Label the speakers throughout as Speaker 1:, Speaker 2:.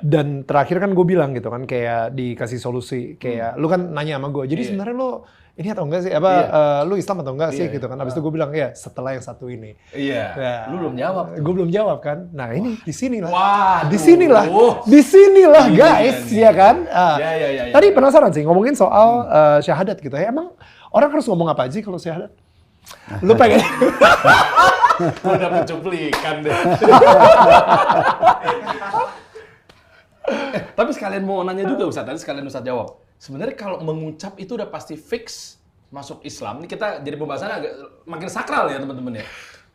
Speaker 1: Dan terakhir kan gue bilang gitu kan, kayak dikasih solusi, kayak lu kan nanya sama gue, jadi sebenarnya lu ini atau enggak sih, lu Islam atau enggak sih gitu kan. Habis itu gue bilang, ya setelah yang satu ini.
Speaker 2: Iya, lu belum jawab.
Speaker 1: Gue belum jawab kan. Nah ini di sinilah.
Speaker 2: Wah,
Speaker 1: di sinilah guys, ya kan.
Speaker 2: Ya.
Speaker 1: Tadi penasaran sih ngomongin soal syahadat gitu ya. Emang orang harus ngomong apa aja kalau syahadat? Lu pengen?
Speaker 2: Gue dapet cuplikan deh. Tapi sekalian mau nanya juga Ustadz, tadi sekalian Ustadz jawab. Sebenarnya kalau mengucap itu udah pasti fix masuk Islam. Ini kita jadi pembahasannya agak makin sakral ya teman-teman ya.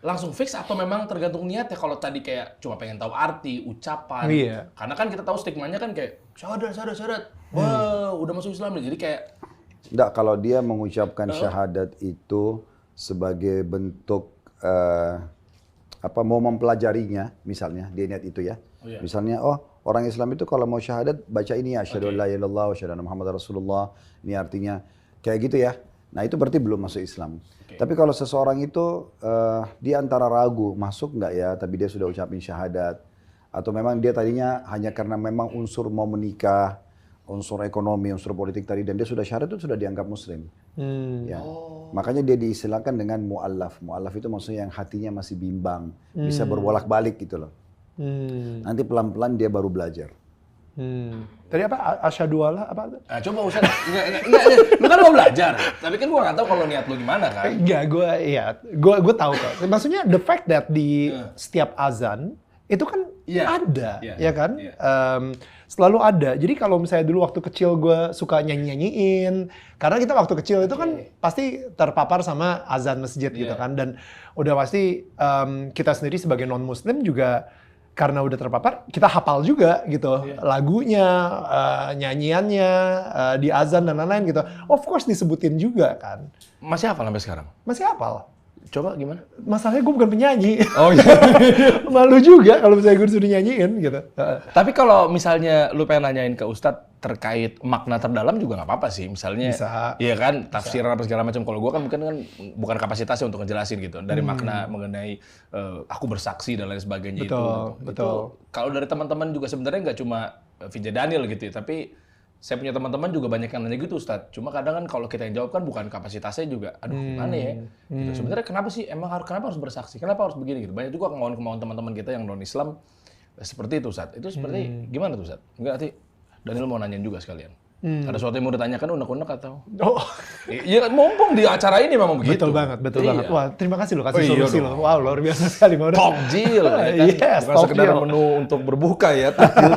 Speaker 2: Langsung fix atau memang tergantung niat ya, kalau tadi kayak cuma pengen tahu arti, ucapan.
Speaker 1: Iya.
Speaker 2: Karena kan kita tahu stigmanya kan kayak syahadat. Wah, udah masuk Islam nih. Jadi kayak
Speaker 3: enggak, kalau dia mengucapkan syahadat itu sebagai bentuk mau mempelajarinya, misalnya dia niat itu ya. Misalnya orang Islam itu kalau mau syahadat baca ini ya, asyhadu an la ilaha illallah wa asyhadu anna muhammadar rasulullah. Ini artinya kayak gitu ya. Nah, itu berarti belum masuk Islam. Tapi kalau seseorang itu dia antara ragu masuk nggak ya, tapi dia sudah ucapin syahadat, atau memang dia tadinya hanya karena memang unsur mau menikah, unsur ekonomi, unsur politik tadi, dan dia sudah syahadat itu sudah dianggap muslim. Ya. Makanya dia diistilahkan dengan mu'allaf. Mu'allaf itu maksudnya yang hatinya masih bimbang, bisa berbolak-balik gitu loh. Nanti pelan-pelan dia baru belajar.
Speaker 1: Tadi apa? Asyhadu alla apa?
Speaker 2: coba Ustaz, enggak, lu kan mau belajar, tapi kan gua nggak tahu kalau niat lu gimana kan.
Speaker 1: Enggak, gue tahu kok. Maksudnya the fact that di setiap azan itu kan ada, ya kan? Selalu ada. Jadi kalau misalnya dulu waktu kecil gue suka nyanyiin, karena kita waktu kecil itu kan pasti terpapar sama azan masjid gitu kan, dan udah pasti kita sendiri sebagai non Muslim juga karena udah terpapar, kita hafal juga gitu lagunya, nyanyiannya di azan dan lain-lain gitu. Of course disebutin juga kan.
Speaker 2: Masih hafal sampai sekarang?
Speaker 1: Masih hafal.
Speaker 2: Coba gimana?
Speaker 1: Masalahnya gue bukan penyanyi.
Speaker 2: Oh iya.
Speaker 1: Malu juga kalau misalnya gue disuruh nyanyiin gitu.
Speaker 2: Tapi kalau misalnya lu pengen nanyain ke Ustadz terkait makna terdalam juga nggak apa-apa sih. Misalnya, iya kan, tafsiran apa segala macam. Kalau gue kan bukan kapasitasnya untuk ngejelasin gitu. Dari makna mengenai aku bersaksi dan lain sebagainya
Speaker 1: Betul.
Speaker 2: Kalau dari teman-teman juga sebenarnya nggak cuma VJ Daniel gitu ya, tapi saya punya teman-teman juga banyak yang nanya gitu Ustadz. Cuma kadang kan kalau kita yang jawab kan bukan kapasitasnya juga. Aduh gimana ya? Gitu. Sebenarnya kenapa sih? Kenapa harus bersaksi? Kenapa harus begini gitu? Banyak juga kemauan-kemauan teman-teman kita yang non-Islam seperti itu Ustadz. Itu seperti gimana tuh Ustadz? Enggak nanti Daniel mau nanyain juga sekalian. Ada sesuatu yang mau ditanyakan unek-unek atau? Iya kan mumpung di acara ini memang begitu.
Speaker 1: Betul banget. Wah, terima kasih lo kasih solusi lo. Wow, luar biasa sekali.
Speaker 2: Takjil. Bukan sekedar menu untuk berbuka ya, takjilnya.